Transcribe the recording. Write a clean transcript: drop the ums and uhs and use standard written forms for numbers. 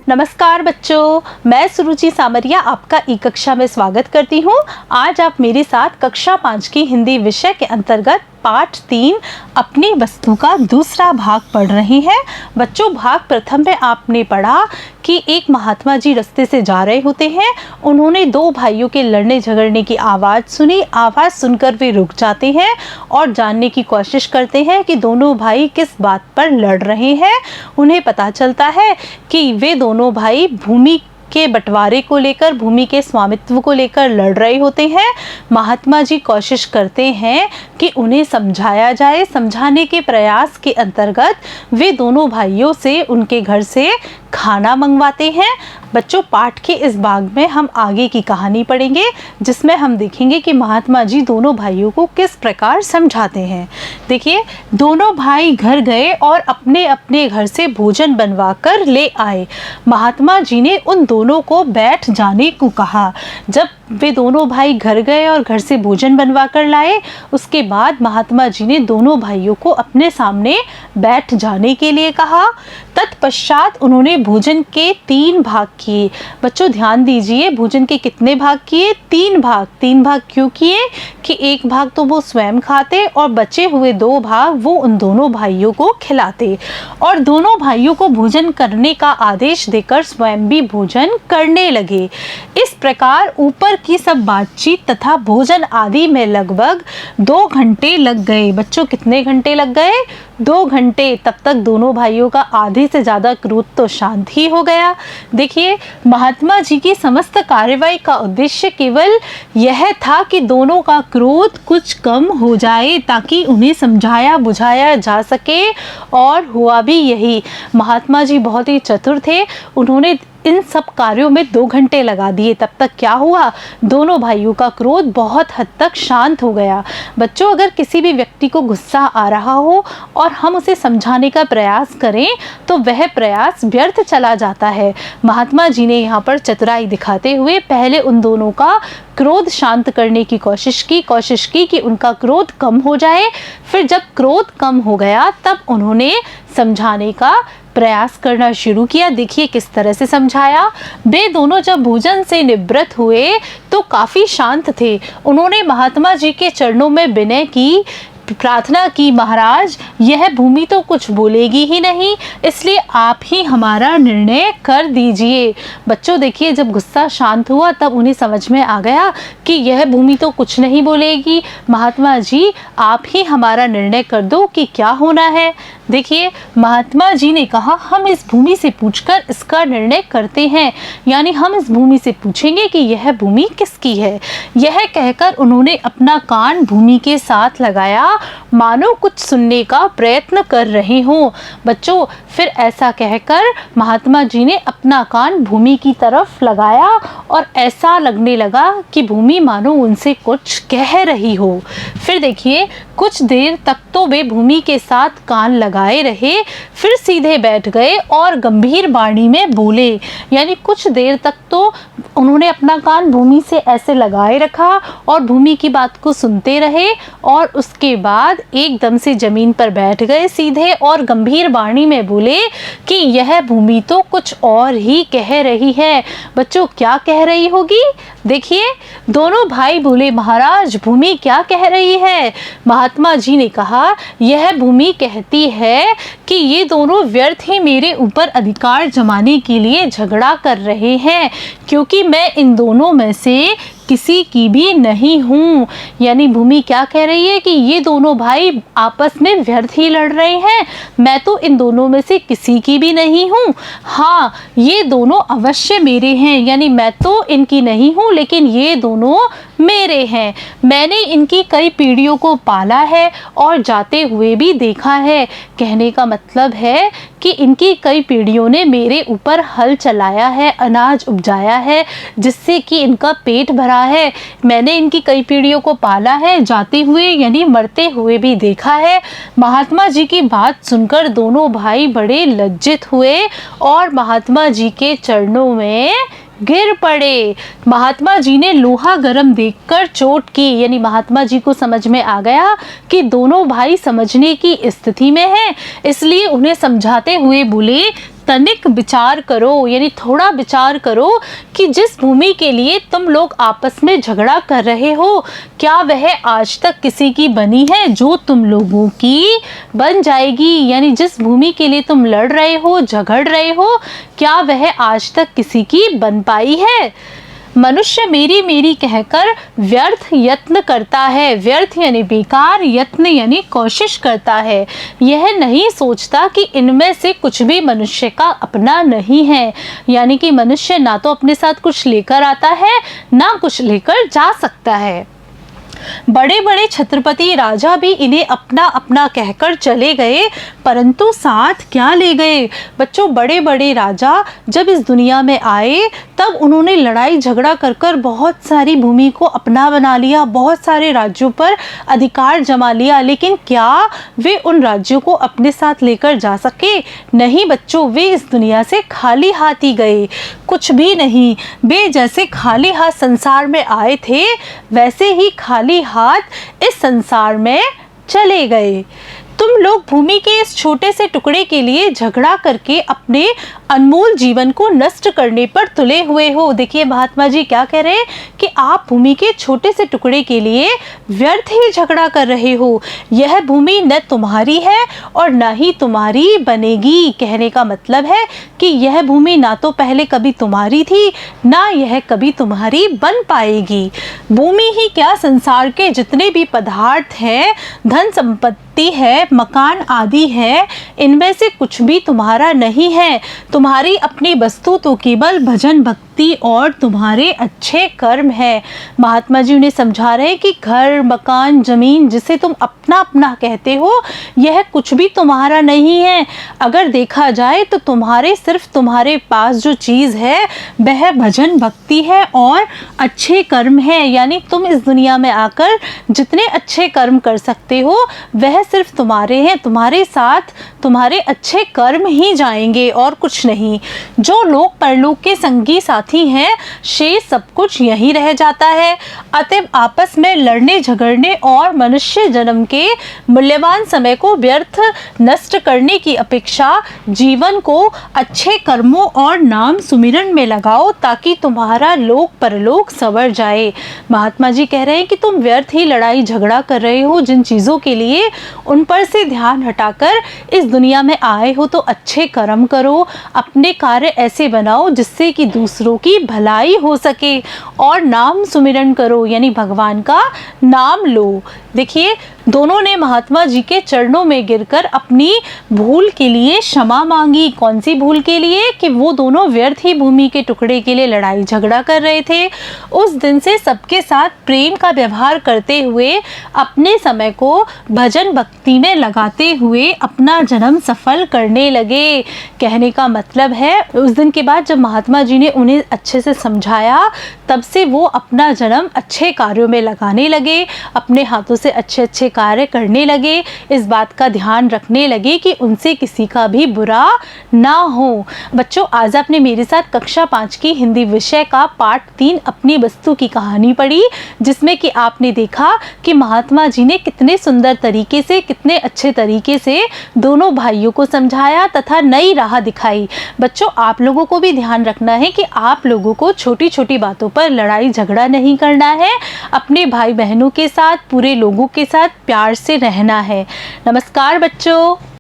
नमस्कार बच्चों, मैं सुरुचि सामरिया आपका ई कक्षा में स्वागत करती हूँ। आज आप मेरे साथ कक्षा 5 की हिंदी विषय के अंतर्गत पाठ 3 अपनी वस्तु का दूसरा भाग पढ़ रहे हैं। बच्चों, भाग प्रथम में आपने पढ़ा कि एक महात्मा जी रास्ते से जा रहे होते हैं। उन्होंने दो भाइयों के लड़ने झगड़ने की आवाज़ सुनी। आवाज़ सुनकर वे रुक जाते हैं और जानने की कोशिश करते हैं कि दोनों भाई किस बात पर लड़ रहे हैं। उन्हें पता चलता है कि वे दोनों भाई भूमि के बंटवारे को लेकर, भूमि के स्वामित्व को लेकर लड़ रहे होते हैं। महात्मा जी कोशिश करते हैं कि उन्हें समझाया जाए। समझाने के प्रयास के अंतर्गत वे दोनों भाइयों से उनके घर से खाना मंगवाते हैं। बच्चों, पाठ के इस भाग में हम आगे की कहानी पढ़ेंगे, जिसमें हम देखेंगे कि महात्मा जी दोनों भाइयों को किस प्रकार समझाते हैं। देखिए, दोनों भाई घर गए और अपने अपने घर से भोजन बनवा कर ले आए। महात्मा जी ने उन दोनों को बैठ जाने को कहा। जब वे दोनों भाई घर गए और घर से भोजन बनवा कर लाए, उसके बाद महात्मा जी ने दोनों भाइयों को अपने सामने बैठ जाने के लिए कहा। तत्पश्चात उन्होंने भोजन के 3 भाग किए। बच्चों, ध्यान दीजिए, भोजन के कितने भाग किए? 3 भाग। 3 भाग क्यों किए? कि एक भाग तो वो स्वयं खाते और बचे हुए 2 भाग वो उन दोनों भाइयों को खिलाते, और दोनों भाइयों को भोजन करने का आदेश देकर स्वयं भी भोजन करने लगे। इस प्रकार ऊपर की सब बातचीत तथा भोजन आदि में लगभग 2 घंटे लग गए। बच्चों, कितने घंटे लग गए? 2 घंटे। तब तक दोनों भाइयों का आधे से ज़्यादा क्रोध तो शांत ही हो गया। देखिए, महात्मा जी की समस्त कार्यवाही का उद्देश्य केवल यह था कि दोनों का क्रोध कुछ कम हो जाए, ताकि उन्हें समझाया बुझाया जा सके, और हुआ भी यही। महात्मा जी बहुत ही चतुर थे। उन्होंने इन सब कार्यों में 2 घंटे लगा दिए। तब तक क्या हुआ? दोनों भाइयों का क्रोध बहुत हद तक शांत हो गया। बच्चों, अगर किसी भी व्यक्ति को गुस्सा आ रहा हो और हम उसे समझाने का प्रयास करें तो वह प्रयास व्यर्थ चला जाता है। महात्मा जी ने यहाँ पर चतुराई दिखाते हुए पहले उन दोनों का क्रोध शांत करने की कोशिश की कि उनका क्रोध कम हो जाए। फिर जब क्रोध कम हो गया तब उन्होंने समझाने का प्रयास करना शुरू किया। देखिए किस तरह से समझाया। वे दोनों जब भोजन से निवृत्त हुए तो काफ़ी शांत थे। उन्होंने महात्मा जी के चरणों में विनय की, प्रार्थना की, महाराज, यह भूमि तो कुछ बोलेगी ही नहीं, इसलिए आप ही हमारा निर्णय कर दीजिए। बच्चों, देखिए, जब गुस्सा शांत हुआ तब उन्हें समझ में आ गया कि यह भूमि तो कुछ नहीं बोलेगी। महात्मा जी, आप ही हमारा निर्णय कर दो कि क्या होना है। देखिए, महात्मा जी ने कहा, हम इस भूमि से पूछकर इसका निर्णय करते हैं, यानी हम इस भूमि से पूछेंगे कि यह भूमि किसकी है। यह कहकर उन्होंने अपना कान भूमि के साथ लगाया, मानो कुछ सुनने का प्रयत्न कर रहे हों। बच्चों, फिर ऐसा कहकर महात्मा जी ने अपना कान भूमि की तरफ लगाया और ऐसा लगने लगा कि भूमि मानो उनसे कुछ कह रही हो। फिर देखिए, कुछ देर तक तो वे भूमि के साथ कान लगाए रहे, फिर सीधे बैठ गए और गंभीर वाणी में बोले। यानी कुछ देर तक तो उन्होंने अपना कान भूमि से ऐसे लगाए रखा और भूमि की बात को सुनते रहे, और उसके बाद एकदम से जमीन पर बैठ गए सीधे और गंभीर वाणी में बोले कि यह भूमि तो कुछ और ही कह रही है। बच्चों, क्या कह रही होगी? देखिए, दोनों भाई बोले, महाराज, भूमि क्या कह रही है? महात्मा जी ने कहा, यह भूमि कहती है कि ये दोनों व्यर्थ ही मेरे ऊपर अधिकार जमाने के लिए झगड़ा कर रहे हैं, क्योंकि मैं इन दोनों में से किसी की भी नहीं हूँ। यानी भूमि क्या कह रही है कि ये दोनों भाई आपस में व्यर्थ ही लड़ रहे हैं, मैं तो इन दोनों में से किसी की भी नहीं हूँ। हाँ, ये दोनों अवश्य मेरे हैं, यानी मैं तो इनकी नहीं हूँ, लेकिन ये दोनों मेरे हैं। मैंने इनकी कई पीढ़ियों को पाला है और जाते हुए भी देखा है। कहने का मतलब है कि इनकी कई पीढ़ियों ने मेरे ऊपर हल चलाया है, अनाज उपजाया है, जिससे कि इनका पेट भरा है। मैंने इनकी कई पीढ़ियों को पाला है, जाते हुए यानी मरते हुए भी देखा है। महात्मा जी की बात सुनकर दोनों भाई बड़े लज्जित हुए और महात्मा जी के चरणों में गिर पड़े। महात्मा जी ने लोहा गर्म देखकर चोट की, यानी महात्मा जी को समझ में आ गया कि दोनों भाई समझने की स्थिति में हैं, इसलिए उन्हें समझाते हुए बोले तनिक विचार करो, यानी थोड़ा विचार करो कि जिस भूमि के लिए तुम लोग आपस में झगड़ा कर रहे हो, क्या वह आज तक किसी की बनी है जो तुम लोगों की बन जाएगी। यानी जिस भूमि के लिए तुम लड़ रहे हो, झगड़ रहे हो, क्या वह आज तक किसी की बन पाई है। मनुष्य मेरी मेरी कहकर व्यर्थ यत्न करता है। व्यर्थ यानी बेकार, यत्न यानी कोशिश करता है। यह नहीं सोचता कि इनमें से कुछ भी मनुष्य का अपना नहीं है। यानी कि मनुष्य ना तो अपने साथ कुछ लेकर आता है, ना कुछ लेकर जा सकता है। बड़े बड़े छत्रपति राजा भी इन्हें अपना अपना कहकर चले गए, परंतु साथ क्या ले गए। बच्चों, बड़े बड़े राजा जब इस दुनिया में आए तब उन्होंने लड़ाई झगड़ा कर कर बहुत सारी भूमि को अपना बना लिया, बहुत सारे राज्यों पर अधिकार जमा लिया, लेकिन क्या वे उन राज्यों को अपने साथ लेकर जा सके? नहीं बच्चों, वे इस दुनिया से खाली हाथ ही गए, कुछ भी नहीं। वे जैसे खाली हाथ संसार में आए थे, वैसे ही खाली हाथ इस संसार में चले गए। तुम लोग भूमि के इस छोटे से टुकड़े के लिए झगड़ा करके अपने अनमोल जीवन को नष्ट करने पर तुले हुए हो। देखिए महात्मा जी क्या कह रहे हैं कि आप भूमि के छोटे से टुकड़े के लिए व्यर्थ ही झगड़ा कर रहे हो। यह भूमि न तुम्हारी है और न ही तुम्हारी बनेगी। कहने का मतलब है कि यह भूमि ना तो पहले कभी तुम्हारी थी, ना यह कभी तुम्हारी बन पाएगी। भूमि ही क्या, संसार के जितने भी पदार्थ हैं, धन संपत्ति है, मकान आदि है, इनमें से कुछ भी तुम्हारा नहीं है। तुम्हारी अपनी वस्तु तो केवल भजन भक्ति और तुम्हारे अच्छे कर्म है। महात्मा जी उन्हें समझा रहे हैं कि घर, मकान, जमीन जिसे तुम अपना अपना कहते हो, यह कुछ भी तुम्हारा नहीं है। अगर देखा जाए तो सिर्फ तुम्हारे पास जो चीज़ है वह भजन भक्ति है और अच्छे कर्म है। यानी तुम इस दुनिया में आकर जितने अच्छे कर्म कर सकते हो वह सिर्फ तुम्हारे हैं, तुम्हारे साथ तुम्हारे अच्छे कर्म ही जाएंगे और कुछ नहीं। जो लोक परलोक के संगी साथी हैं, शेष सब कुछ यहीं रह जाता है। अतएव आपस में लड़ने झगड़ने और मनुष्य जन्म के मूल्यवान समय को व्यर्थ नष्ट करने की अपेक्षा जीवन को अच्छे कर्मों और नाम सुमिरन में लगाओ, ताकि तुम्हारा लोक परलोक संवर जाए। महात्मा जी कह रहे हैं कि तुम व्यर्थ ही लड़ाई झगड़ा कर रहे हो जिन चीज़ों के लिए, उन पर से ध्यान हटाकर इस दुनिया में आए हो तो अच्छे कर्म करो, अपने कार्य ऐसे बनाओ जिससे कि दूसरों की भलाई हो सके, और नाम सुमिरन करो, यानी भगवान का नाम लो। देखिए दोनों ने महात्मा जी के चरणों में गिरकर अपनी भूल के लिए क्षमा मांगी। कौन सी भूल के लिए? कि वो दोनों व्यर्थ ही भूमि के टुकड़े के लिए लड़ाई झगड़ा कर रहे थे। उस दिन से सबके साथ प्रेम का व्यवहार करते हुए, अपने समय को भजन भक्ति में लगाते हुए अपना जन्म सफल करने लगे। कहने का मतलब है उस दिन के बाद जब महात्मा जी ने उन्हें अच्छे से समझाया, तब से वो अपना जन्म अच्छे कार्यों में लगाने लगे, अपने हाथों से अच्छे अच्छे कार्य करने लगे, इस बात का ध्यान रखने लगे कि उनसे किसी का भी बुरा ना हो। बच्चों, आज आपने मेरे साथ कक्षा 5 की हिंदी विषय का पाठ 3 अपनी वस्तु की कहानी पढ़ी, जिसमें कि आपने देखा कि महात्मा जी ने कितने सुंदर तरीके से, कितने अच्छे तरीके से दोनों भाइयों को समझाया तथा नई राह दिखाई। बच्चों, आप लोगों को भी ध्यान रखना है कि आप लोगों को छोटी छोटी बातों पर लड़ाई झगड़ा नहीं करना है, अपने भाई बहनों के साथ, पूरे लोगों के साथ प्यार से रहना है। नमस्कार बच्चों।